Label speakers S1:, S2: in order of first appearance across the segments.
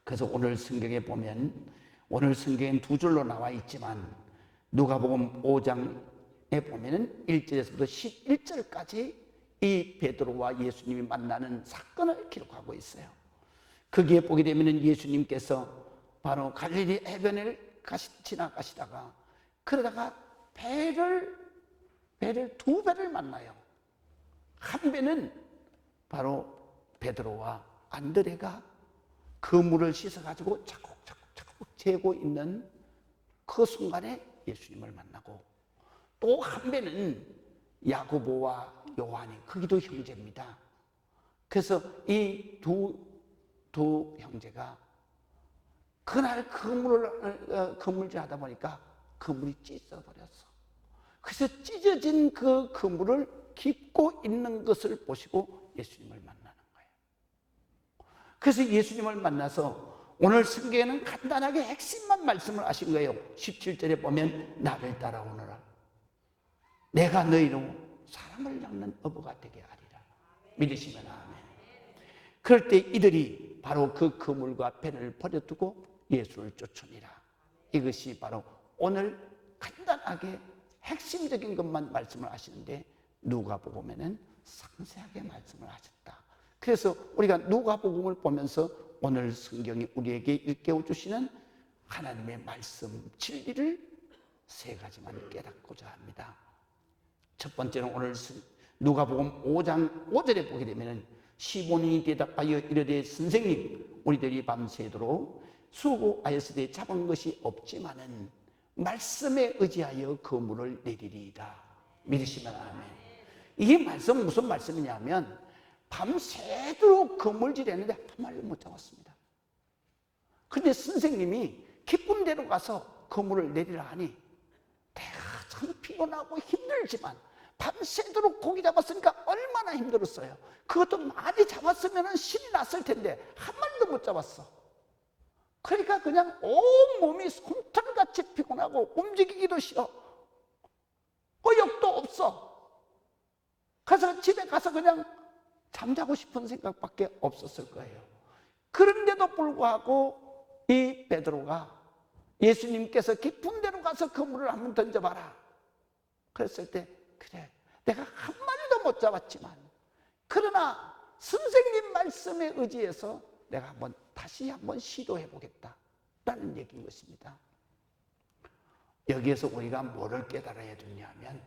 S1: 그래서 오늘 성경에 보면, 오늘 성경엔 두 줄로 나와 있지만 누가복음 5장에 보면은 1절에서부터 11절까지 이 베드로와 예수님이 만나는 사건을 기록하고 있어요. 거기에 보게 되면은 예수님께서 바로 갈릴리 해변을 지나가시다가 그러다가 배를 두 배를 만나요. 한 배는 바로 베드로와 안드레가 그물을 씻어가지고 차곡차곡 재고 있는 그 순간에 예수님을 만나고, 또 한 배는 야고보와 요한이, 거기도 형제입니다. 그래서 이 두 형제가 그날 그물질 하다 보니까 그물이 찢어버렸어. 그래서 찢어진 그 그물을 깁고 있는 것을 보시고 예수님을 만나는 거예요. 그래서 예수님을 만나서 오늘 성경에는 간단하게 핵심만 말씀을 하신 거예요. 17절에 보면 나를 따라오너라. 내가 너희로 사람을 낚는 어부가 되게 하리라. 믿으시면 아멘. 그럴 때 이들이 바로 그 그물과 배를 버려두고 예수를 쫓으니라. 이것이 바로 오늘 간단하게 핵심적인 것만 말씀을 하시는데, 누가복음에는 상세하게 말씀을 하셨다. 그래서 우리가 누가복음을 보면서 오늘 성경이 우리에게 일깨워 주시는 하나님의 말씀 진리를 세 가지만 깨닫고자 합니다. 첫 번째는 오늘 누가복음 5장 5절에 보게 되면 시몬이 대답하여 이르되 선생님, 우리들이 밤새도록 수고하였으되 잡은 것이 없지만은 말씀에 의지하여 그물을 내리리이다. 믿으시면 아멘. 이 말씀 무슨 말씀이냐면 밤새도록 그물질했는데 한 마리도 못 잡았습니다. 그런데 선생님이 깊은 데로 가서 그물을 내리라 하니 내가 참 피곤하고 힘들지만 밤새도록 고기 잡았으니까 얼마나 힘들었어요. 그것도 많이 잡았으면 신이 났을 텐데 한 마리도 못 잡았어. 그러니까 그냥 온 몸이 솜털같이 피곤하고 움직이기도 싫어. 의욕도 없어. 그래서 집에 가서 그냥 잠자고 싶은 생각밖에 없었을 거예요. 그런데도 불구하고 이 베드로가 예수님께서 깊은 데로 가서 그물을 한번 던져봐라 그랬을 때, 그래 내가 한 마리도 못 잡았지만 그러나 선생님 말씀에 의지해서 내가 다시 한번 시도해 보겠다라는 얘기인 것입니다. 여기에서 우리가 뭐를 깨달아야 되냐면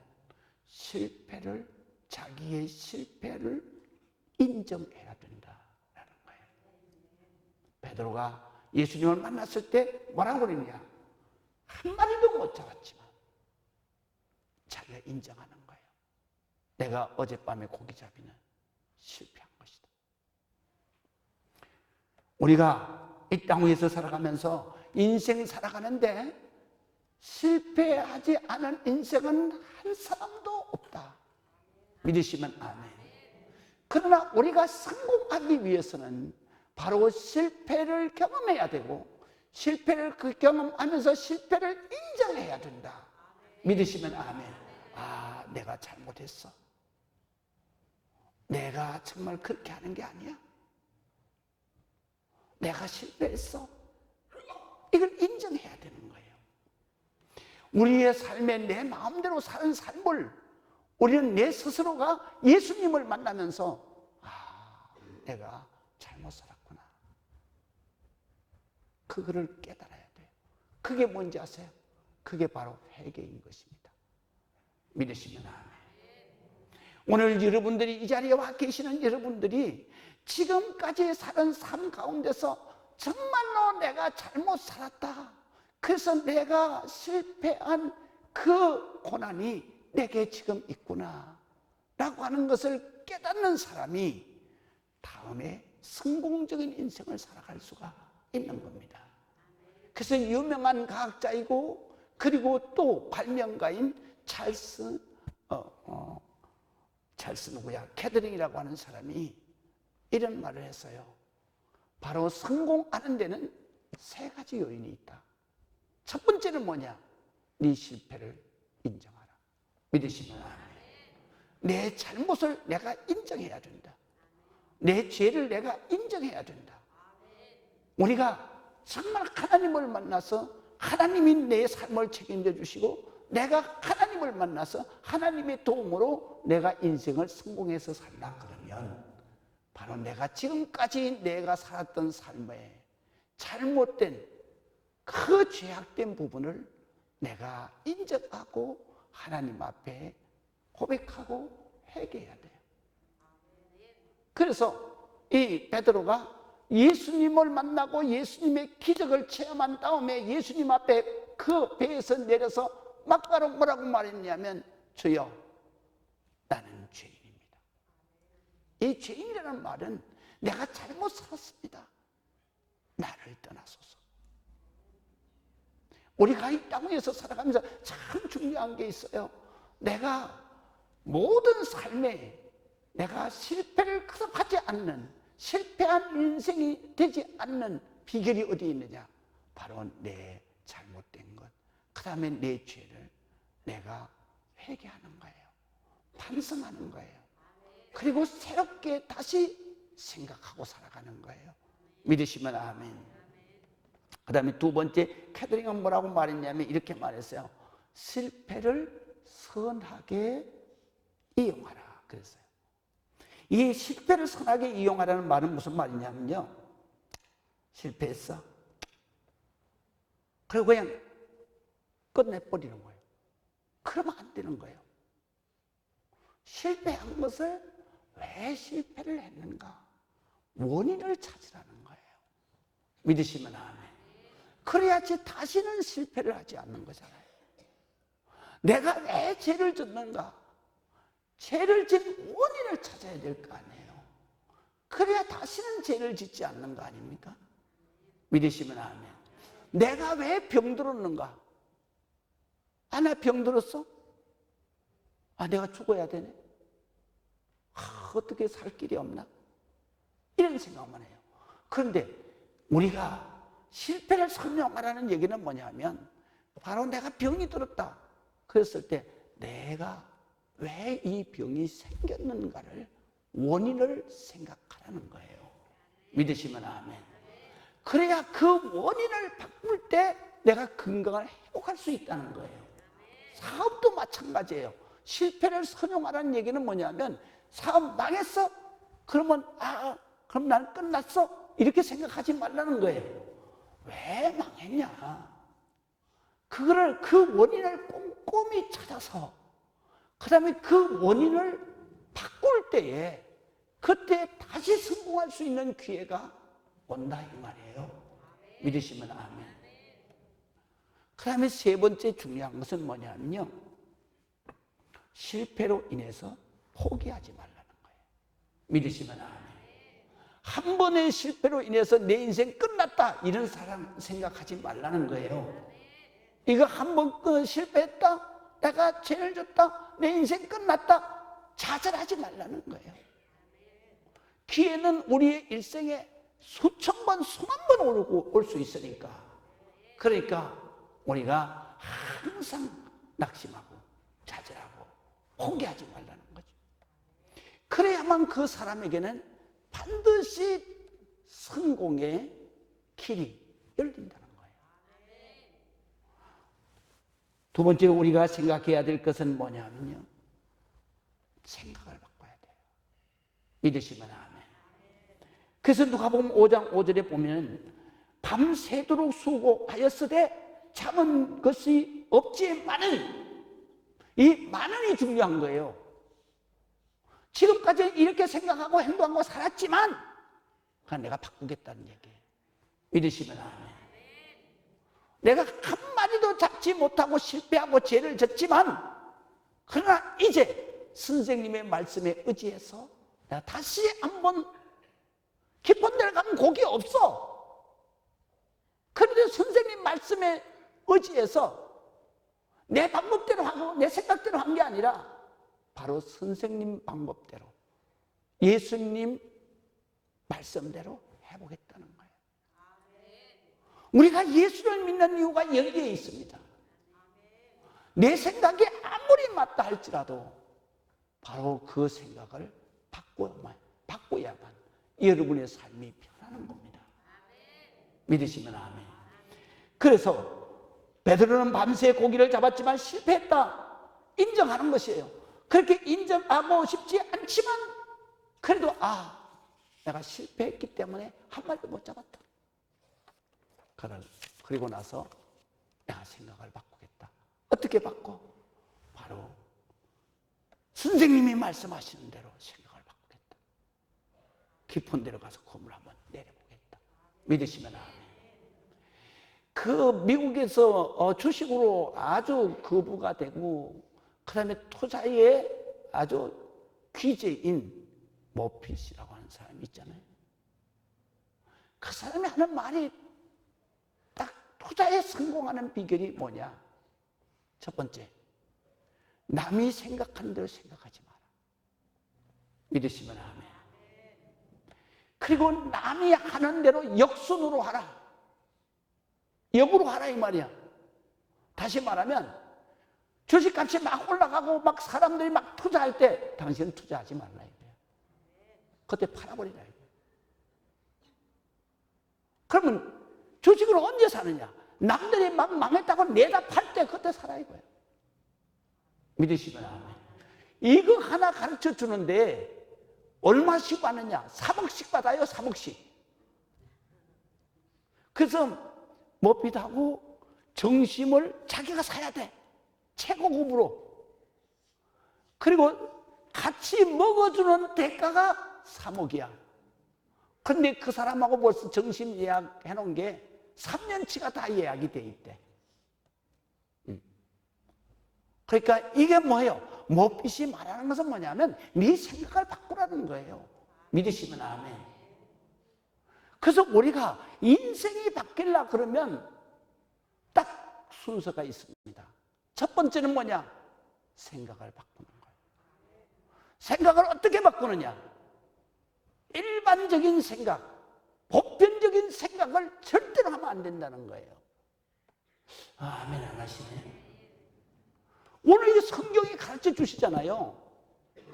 S1: 자기의 실패를 인정해야 된다라는 거예요. 베드로가 예수님을 만났을 때 뭐라고 그러냐? 한 마리도 못 잡았지만 자기가 인정하는 거예요. 내가 어젯밤에 고기잡이는 실패한 것이다. 우리가 이 땅 위에서 살아가면서 인생 살아가는데 실패하지 않은 인생은 한 사람도 없다. 믿으시면 아멘. 그러나 우리가 성공하기 위해서는 바로 실패를 경험해야 되고, 실패를 경험하면서 실패를 인정해야 된다. 믿으시면 아멘. 아, 내가 잘못했어. 내가 정말 그렇게 하는 게 아니야. 내가 실패했어. 이걸 인정해야 되는 거예요. 우리의 삶에 내 마음대로 사는 삶을 우리는 내 스스로가 예수님을 만나면서 내가 잘못 살았구나. 그거를 깨달아야 돼요. 그게 뭔지 아세요? 그게 바로 회개인 것입니다. 믿으시면 아멘. 오늘 여러분들이 이 자리에 와 계시는 여러분들이 지금까지 사는 삶 가운데서 정말로 내가 잘못 살았다. 그래서 내가 실패한 그 고난이 내게 지금 있구나 라고 하는 것을 깨닫는 사람이 다음에 성공적인 인생을 살아갈 수가 있는 겁니다. 그래서 유명한 과학자이고 그리고 또 발명가인 찰스 캐더링이라고 하는 사람이 이런 말을 했어요. 바로 성공하는 데는 세 가지 요인이 있다. 첫 번째는 뭐냐? 네 실패를 인정하라. 믿으시면 아멘. 내 잘못을 내가 인정해야 된다. 내 죄를 내가 인정해야 된다. 우리가 정말 하나님을 만나서 하나님이 내 삶을 책임져 주시고 내가 하나님을 만나서 하나님의 도움으로 내가 인생을 성공해서 살라 그러면 바로 내가 지금까지 내가 살았던 삶에 잘못된 그 죄악된 부분을 내가 인정하고 하나님 앞에 고백하고 회개해야 돼요. 그래서 이 베드로가 예수님을 만나고 예수님의 기적을 체험한 다음에 예수님 앞에 그 배에서 내려서 막바로 뭐라고 말했냐면 주여 나는 죄인입니다. 이 죄인이라는 말은 내가 잘못 살았습니다. 나를 떠나소서. 우리가 이 땅에서 살아가면서 참 중요한 게 있어요. 내가 모든 삶에 내가 실패를 거듭하지 않는 실패한 인생이 되지 않는 비결이 어디 있느냐? 바로 내 잘못된 것, 그 다음에 내 죄를 내가 회개하는 거예요. 반성하는 거예요. 그리고 새롭게 다시 생각하고 살아가는 거예요. 믿으시면 아멘. 그 다음에 두 번째, 캐더링은 뭐라고 말했냐면 이렇게 말했어요. 실패를 선하게 이용하라 그랬어요. 이 실패를 선하게 이용하라는 말은 무슨 말이냐면요, 실패했어. 그리고 그냥 끝내버리는 거예요. 그러면 안 되는 거예요. 실패한 것을 왜 실패를 했는가? 원인을 찾으라는 거예요. 믿으시면 아멘. 그래야지 다시는 실패를 하지 않는 거잖아요. 내가 왜 죄를 짓는가? 죄를 짓는 원인을 찾아야 될 거 아니에요. 그래야 다시는 죄를 짓지 않는 거 아닙니까? 믿으시면 아멘. 내가 왜 병들었는가? 아, 나 병들었어? 아, 내가 죽어야 되네? 아, 어떻게 살 길이 없나? 이런 생각만 해요. 그런데 우리가 실패를 설명하라는 얘기는 뭐냐면 바로 내가 병이 들었다 그랬을 때 내가 왜 이 병이 생겼는가를 원인을 생각하라는 거예요. 믿으시면 아멘. 그래야 그 원인을 바꿀 때 내가 건강을 회복할 수 있다는 거예요. 사업도 마찬가지예요. 실패를 선용하라는 얘기는 뭐냐면 사업 망했어? 그러면 그럼 나는 끝났어? 이렇게 생각하지 말라는 거예요. 왜 망했냐? 그 원인을 꼼꼼히 찾아서 그 다음에 그 원인을 바꿀 때에 그때 다시 성공할 수 있는 기회가 온다 이 말이에요. 믿으시면 아멘. 그 다음에 세 번째 중요한 것은 뭐냐면요, 실패로 인해서 포기하지 말라는 거예요. 믿으시면 아멘. 한 번의 실패로 인해서 내 인생 끝났다 이런 사람 생각하지 말라는 거예요. 이거 한 번 실패했다, 내가 죄를 졌다, 내 인생 끝났다, 좌절하지 말라는 거예요. 기회는 우리의 일생에 수천 번, 수만 번 올 수 있으니까. 그러니까 우리가 항상 낙심하고 좌절하고 포기하지 말라는 거죠. 그래야만 그 사람에게는 반드시 성공의 길이 열린다는 거예요. 두 번째로 우리가 생각해야 될 것은 뭐냐면요, 생각을 바꿔야 돼요. 믿으시면 아멘. 그래서 누가복음 5장 5절에 보면 밤새도록 수고하였으되 잠은 것이 없지만은, 이 만은이 중요한 거예요. 지금까지 이렇게 생각하고 행동하고 살았지만 그건 내가 바꾸겠다는 얘기예요. 믿으시면 아멘. 내가 한마디도 잡지 못하고 실패하고 죄를 졌지만 그러나 이제 선생님의 말씀에 의지해서 내가 다시 한번 깊은 데를 가면 고기 없어. 그런데 선생님 말씀에 의지해서 내 방법대로 하고 내 생각대로 한 게 아니라 바로 선생님 방법대로 예수님 말씀대로 해보겠다는 거예요. 우리가 예수를 믿는 이유가 여기에 있습니다. 내 생각이 아무리 맞다 할지라도 바로 그 생각을 바꿔야만 여러분의 삶이 변하는 겁니다. 믿으시면 아멘. 그래서 베드로는 밤새 고기를 잡았지만 실패했다 인정하는 것이에요. 그렇게 인정하고 싶지 않지만 그래도 내가 실패했기 때문에 한 마리도 못 잡았다. 그리고 나서 내가 생각을 바꾸겠다. 어떻게 바꿔? 바로 선생님이 말씀하시는 대로 생각을 바꾸겠다. 깊은 데로 가서 그물 한번 내려보겠다. 믿으시면 아멘. 그 미국에서 주식으로 아주 거부가 되고 그 다음에 투자에 아주 귀재인 머핏이라고 하는 사람이 있잖아요. 그 사람이 하는 말이 딱 투자에 성공하는 비결이 뭐냐? 첫 번째, 남이 생각하는 대로 생각하지 마라. 믿으시면 아멘. 그리고 남이 하는 대로 역순으로 하라. 역으로 하라 이 말이야. 다시 말하면 주식값이 막 올라가고 막 사람들이 막 투자할 때 당신은 투자하지 말라 이거야. 그때 팔아버리라 이거야. 그러면 주식을 언제 사느냐? 남들이 막 망했다고 내다 팔 때 그때 사라 이거야. 믿으시면 아멘. 이거 하나 가르쳐 주는데 얼마씩 받느냐? 3억씩 받아요. 3억씩. 그래서 머핏하고 정심을 자기가 사야 돼. 최고급으로. 그리고 같이 먹어주는 대가가 3억이야. 근데 그 사람하고 벌써 정심 예약해 놓은 게 3년치가 다 예약이 돼 있대. 그러니까 이게 뭐예요? 머핏이 말하는 것은 뭐냐면 네 생각을 바꾸라는 거예요. 믿으시면 아멘. 그래서 우리가 인생이 바뀌려고 그러면 딱 순서가 있습니다. 첫 번째는 뭐냐? 생각을 바꾸는 거예요. 생각을 어떻게 바꾸느냐? 일반적인 생각, 보편적인 생각을 절대로 하면 안 된다는 거예요. 아멘 안 하시네. 오늘 이 성경이 가르쳐 주시잖아요.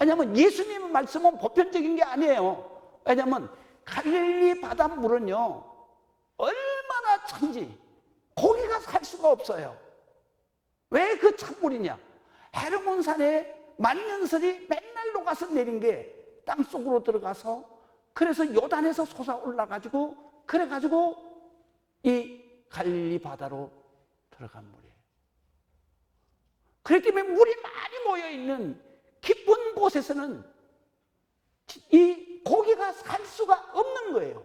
S1: 왜냐하면 예수님 말씀은 보편적인 게 아니에요. 왜냐하면 갈릴리 바닷물은요 얼마나 찬지 고기가 살 수가 없어요. 왜 그 찬물이냐? 헤르몬산에 만년설이 맨날 녹아서 내린 게 땅속으로 들어가서 그래서 요단에서 솟아 올라가지고 그래가지고 이 갈릴리 바다로 들어간 물이에요. 그렇기 때문에 물이 많이 모여있는 깊은 곳에서는 이 고기가 살 수가 없는 거예요.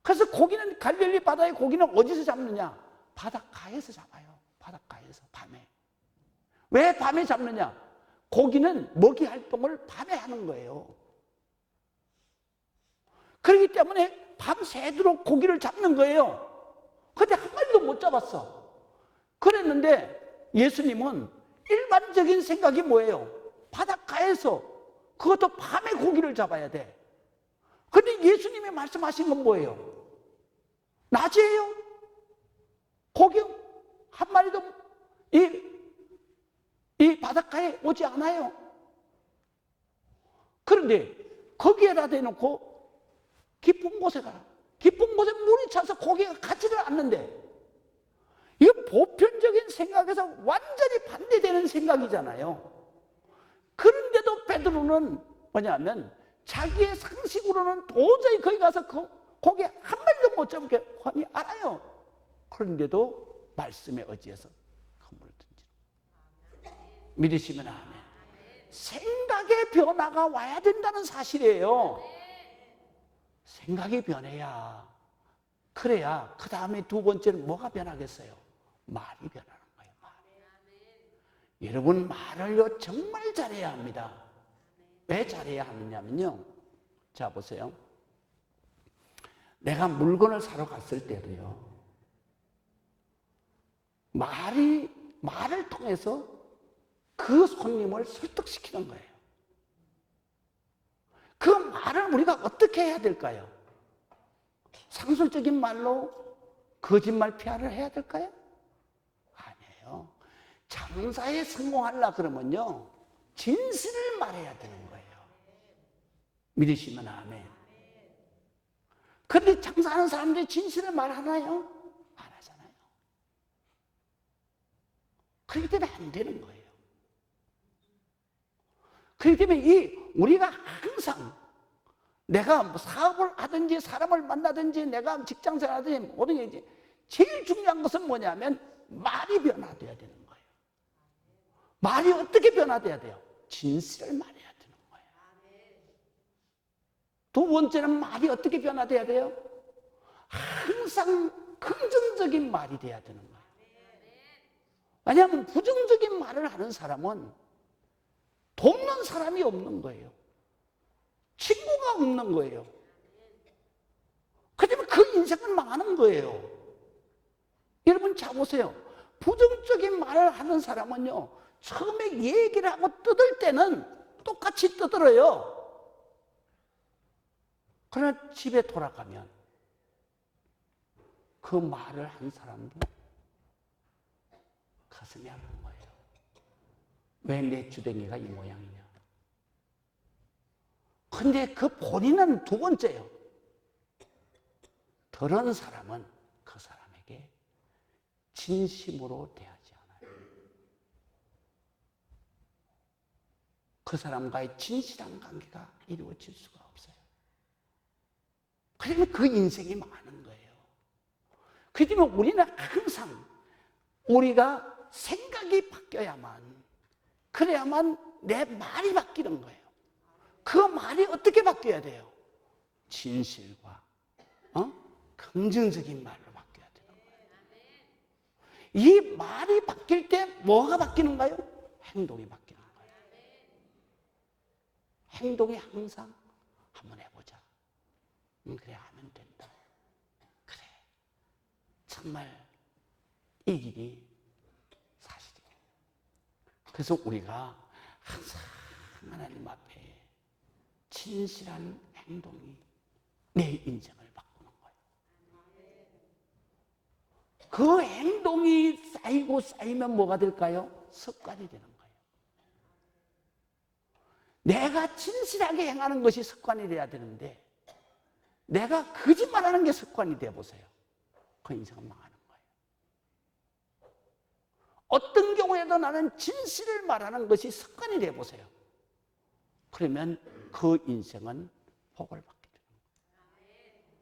S1: 그래서 고기는 갈릴리 바다의 고기는 어디서 잡느냐? 바닷가에서 잡아요. 바닷가에서 밤에. 왜 밤에 잡느냐? 고기는 먹이 활동을 밤에 하는 거예요. 그렇기 때문에 밤새도록 고기를 잡는 거예요. 근데 한 마리도 못 잡았어. 그랬는데 예수님은 일반적인 생각이 뭐예요? 바닷가에서 그것도 밤에 고기를 잡아야 돼. 근데 예수님이 말씀하신 건 뭐예요? 낮이에요. 고기 한 마리도 이 바닷가에 오지 않아요. 그런데 거기에다 대놓고 깊은 곳에 가라. 깊은 곳에 물이 차서 고기가 가지를 않는데 이거 보편적인 생각에서 완전히 반대되는 생각이잖아요. 그런데도 베드로는 뭐냐면 자기의 상식으로는 도저히 거기 가서 고기 한 마리도 못 잡을 게 훤히 알아요. 그런데도 말씀에 의지해서 그물을 던지는. 믿으시면 아멘. 생각의 변화가 와야 된다는 사실이에요. 생각이 변해야, 그래야 그 다음에 두 번째는 뭐가 변하겠어요? 말이 변하는 거예요. 말이. 여러분 말을요 정말 잘해야 합니다. 왜 잘해야 하느냐면요, 자 보세요. 내가 물건을 사러 갔을 때도요 말을 통해서 그 손님을 설득시키는 거예요. 그 말을 우리가 어떻게 해야 될까요? 상술적인 말로 거짓말 피하를 해야 될까요? 아니에요. 장사에 성공하려고 그러면요 진실을 말해야 되는 거예요. 믿으시면 아멘. 그런데 장사하는 사람들이 진실을 말하나요? 안 하잖아요. 그렇기 때문에 안 되는 거예요. 그렇기 때문에 우리가 항상 내가 뭐 사업을 하든지 사람을 만나든지 내가 직장생활 하든지 모든 게 이제 제일 중요한 것은 뭐냐면 말이 변화돼야 되는 거예요. 말이 어떻게 변화돼야 돼요? 진실을 말해야 되는 거예요. 두 번째는 말이 어떻게 변화돼야 돼요? 항상 긍정적인 말이 돼야 되는 거예요. 왜냐하면 부정적인 말을 하는 사람은 돕는 사람이 없는 거예요. 친구가 없는 거예요. 그러면 그 인생은 망하는 거예요. 여러분 잘 보세요. 부정적인 말을 하는 사람은요, 처음에 얘기를 하고 뜯을 때는 똑같이 뜯어요. 그러나 집에 돌아가면 그 말을 한 사람도 가슴이 아픈 거예요. 왜 내 주댕이가 이 모양이냐. 근데 그 본인은 두 번째요. 들은 사람은 그 사람에게 진심으로 대하지 않아요. 그 사람과의 진실한 관계가 이루어질 수가 없어요. 그러면 그 인생이 망하는 거예요. 그렇기 때문에 우리는 항상 우리가 생각이 바뀌어야만, 그래야만 내 말이 바뀌는 거예요. 그 말이 어떻게 바뀌어야 돼요? 진실과 긍정적인 말로 바뀌어야 되는 거예요. 이 말이 바뀔 때 뭐가 바뀌는가요? 행동이 바뀌는 거예요. 행동이 항상 한번 해보자. 그래 하면 된다. 그래 정말 이 길이 사실이에요. 그래서 우리가 항상 하나님 앞에 진실한 행동이 내 인생을 바꾸는 거예요. 그 행동이 쌓이고 쌓이면 뭐가 될까요? 습관이 되는 거예요. 내가 진실하게 행하는 것이 습관이 돼야 되는데 내가 거짓말하는 게 습관이 되어보세요. 그 인생은 망하는 거예요. 어떤 경우에도 나는 진실을 말하는 것이 습관이 되어보세요. 그러면 그 인생은 복을 받게 됩니다.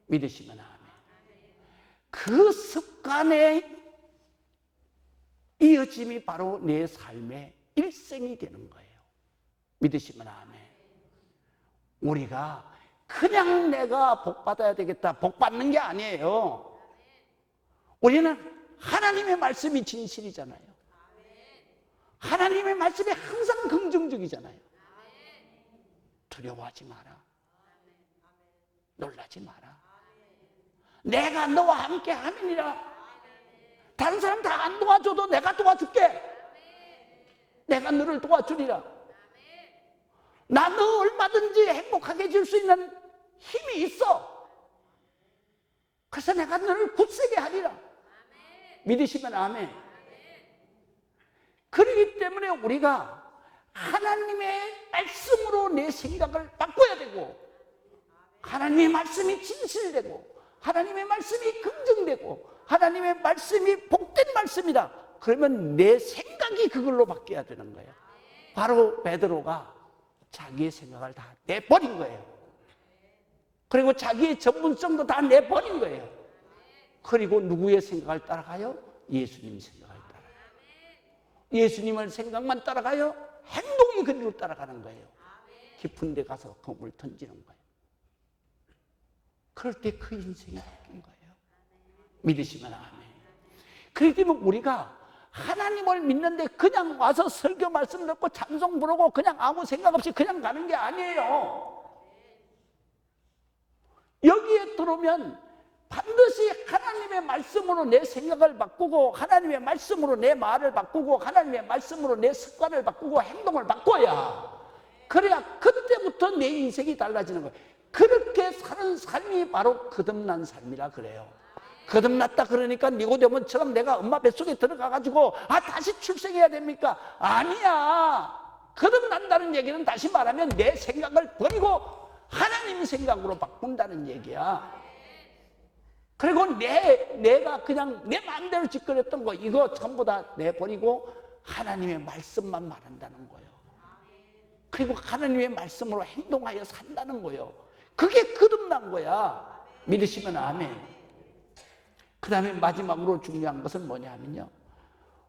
S1: 믿으시면 아멘. 그 습관의 이어짐이 바로 내 삶의 일생이 되는 거예요. 믿으시면 아멘. 우리가 그냥 내가 복 받아야 되겠다, 복 받는 게 아니에요. 우리는 하나님의 말씀이 진실이잖아요. 하나님의 말씀이 항상 긍정적이잖아요. 두려워하지 마라. 놀라지 마라. 내가 너와 함께 함이니라. 다른 사람 다 안 도와줘도 내가 도와줄게. 내가 너를 도와주리라. 나 너 얼마든지 행복하게 해줄 수 있는 힘이 있어. 그래서 내가 너를 굳세게 하리라. 믿으시면 아멘. 그렇기 때문에 우리가 하나님의 말씀으로 내 생각을 바꿔야 되고, 하나님의 말씀이 진실되고, 하나님의 말씀이 긍정되고, 하나님의 말씀이 복된 말씀이다. 그러면 내 생각이 그걸로 바뀌어야 되는 거예요. 바로 베드로가 자기의 생각을 다 내버린 거예요. 그리고 자기의 전문성도 다 내버린 거예요. 그리고 누구의 생각을 따라가요? 예수님 생각을 따라가요. 예수님의 생각만 따라가요? 행동이 그리로 따라가는 거예요. 깊은 데 가서 검을 던지는 거예요. 그럴 때 그 인생이 바뀐 거예요. 믿으시면 아멘. 그렇기 때문에 우리가 하나님을 믿는데 그냥 와서 설교 말씀 듣고 찬송 부르고 그냥 아무 생각 없이 그냥 가는 게 아니에요. 여기에 들어오면 반드시 하나님의 말씀으로 내 생각을 바꾸고, 하나님의 말씀으로 내 말을 바꾸고, 하나님의 말씀으로 내 습관을 바꾸고 행동을 바꿔야, 그래야 그때부터 내 인생이 달라지는 거예요. 그렇게 사는 삶이 바로 거듭난 삶이라 그래요. 거듭났다 그러니까 니고데모처럼 내가 엄마 뱃속에 들어가가지고 다시 출생해야 됩니까? 아니야. 거듭난다는 얘기는 다시 말하면 내 생각을 버리고 하나님 생각으로 바꾼다는 얘기야. 그리고 내가 그냥 내 마음대로 짓거렸던 거 이거 전부 다 내버리고 하나님의 말씀만 말한다는 거예요. 그리고 하나님의 말씀으로 행동하여 산다는 거예요. 그게 거듭난 거야. 믿으시면 아멘. 그 다음에 마지막으로 중요한 것은 뭐냐 하면요,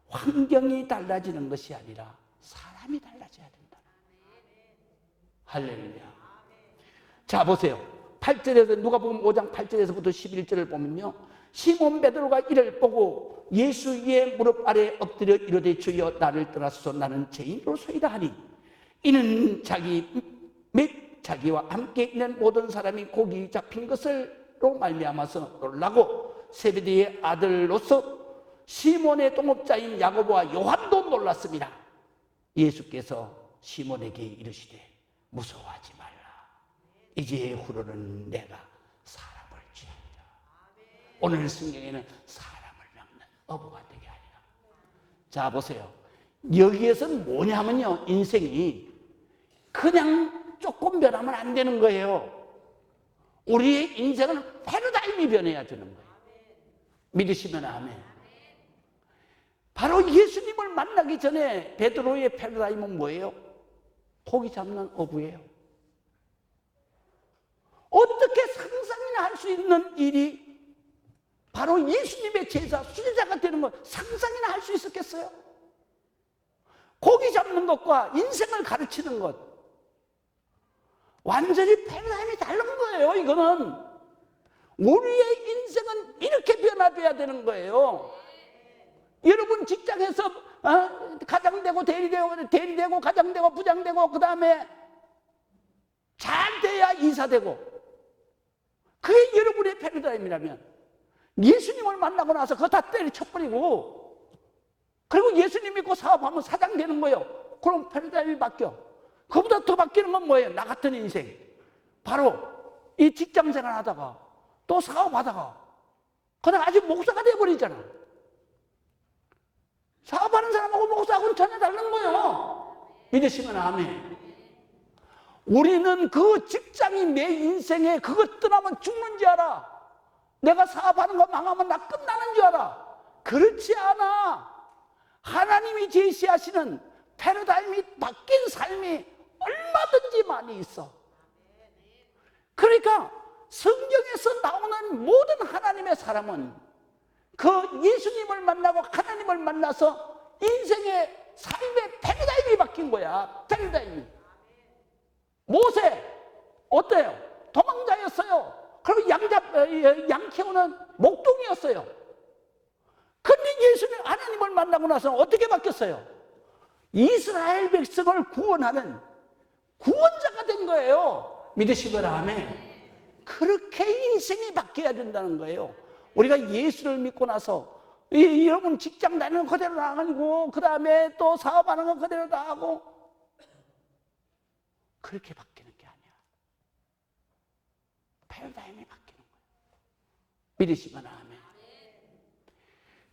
S1: 환경이 달라지는 것이 아니라 사람이 달라져야 된다. 할렐루야. 자, 보세요. 8절에서 누가복음 5장 8절에서부터 11절을 보면요, 시몬 베드로가 이를 보고 예수의 무릎 아래 엎드려 이르되 주여 나를 떠나소서 나는 죄인으로소이다 하니 이는 자기와 함께 있는 모든 사람이 고기 잡힌 것으로 말미암아서 놀라고 세베대의 아들로서 시몬의 동업자인 야고보와 요한도 놀랐습니다. 예수께서 시몬에게 이르시되 무서워하지 말라. 이제후로는 내가 사람을 취하리라. 오늘 성경에는 사람을 막는 어부가 되게 하리라. 자, 보세요. 여기에서는 뭐냐면요, 인생이 그냥 조금 변하면 안 되는 거예요. 우리의 인생은 패러다임이 변해야 되는 거예요. 믿으시면 아멘. 바로 예수님을 만나기 전에 베드로의 패러다임은 뭐예요? 고기 잡는 어부예요. 어떻게 상상이나 할 수 있는 일이 바로 예수님의 제자, 수제자가 되는 것, 상상이나 할 수 있었겠어요? 고기 잡는 것과 인생을 가르치는 것, 완전히 패러다임이 다른 거예요. 이거는 우리의 인생은 이렇게 변화돼야 되는 거예요. 여러분 직장에서 가장되고 대리되고 가장되고 부장되고 그 다음에 잘 돼야 이사되고, 그게 여러분의 패러다임이라면 예수님을 만나고 나서 그거 다 때려쳐버리고 그리고 예수님 믿고 사업하면 사장 되는 거예요. 그럼 패러다임이 바뀌어. 그보다 더 바뀌는 건 뭐예요? 나 같은 인생. 바로 이 직장생활 하다가 또 사업하다가 그다가 아직 목사가 돼버리잖아. 사업하는 사람하고 목사하고는 전혀 다른 거예요. 믿으시면 아멘. 우리는 그 직장이 내 인생에 그것 떠나면 죽는 줄 알아. 내가 사업하는 거 망하면 나 끝나는 줄 알아. 그렇지 않아. 하나님이 제시하시는 패러다임이 바뀐 삶이 얼마든지 많이 있어. 그러니까 성경에서 나오는 모든 하나님의 사람은 그 예수님을 만나고 하나님을 만나서 인생의 삶의 패러다임이 바뀐 거야. 패러다임이. 모세 어때요? 도망자였어요. 그리고 양 키우는 목동이었어요. 근데 예수님 하나님을 만나고 나서 어떻게 바뀌었어요? 이스라엘 백성을 구원하는 구원자가 된 거예요. 믿으시면 아멘. 그렇게 인생이 바뀌어야 된다는 거예요. 우리가 예수를 믿고 나서 여러분 직장 다니는 거 그대로 나가고 그 다음에 또 사업하는 거 그대로 다 하고 그렇게 바뀌는 게 아니야. 패러다임이 바뀌는 거예요. 믿으시면 아멘.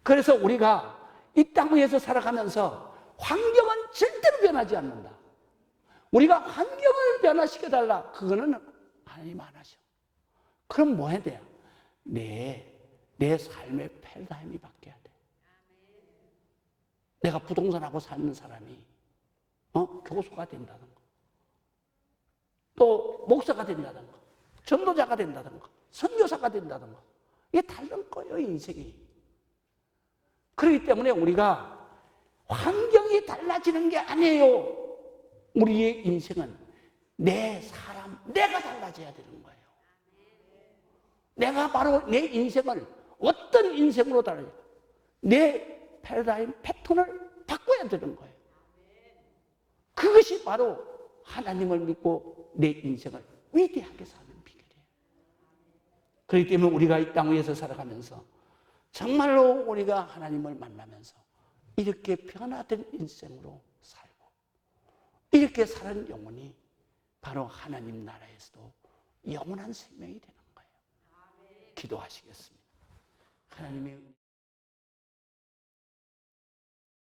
S1: 그래서 우리가 이 땅 위에서 살아가면서 환경은 절대로 변하지 않는다. 우리가 환경을 변화시켜달라. 그거는 하나님 안 하셔. 그럼 뭐 해야 돼요? 내 삶의 패러다임이 바뀌어야 돼. 내가 부동산하고 사는 사람이 교수가 된다든가 또 목사가 된다든가 전도자가 된다든가 선교사가 된다든가 이게 다른 거예요, 인생이. 그렇기 때문에 우리가 환경이 달라지는 게 아니에요. 우리의 인생은 내가 달라져야 되는 거예요. 내가 바로 내 인생을 어떤 인생으로 달라져? 내 패러다임 패턴을 바꿔야 되는 거예요. 그것이 바로 하나님을 믿고 내 인생을 위대하게 사는 비결이에요. 그렇기 때문에 우리가 이 땅 위에서 살아가면서 정말로 우리가 하나님을 만나면서 이렇게 변화된 인생으로 살고 이렇게 사는 영혼이 바로 하나님 나라에서도 영원한 생명이 되는 거예요. 기도하시겠습니다. 하나님의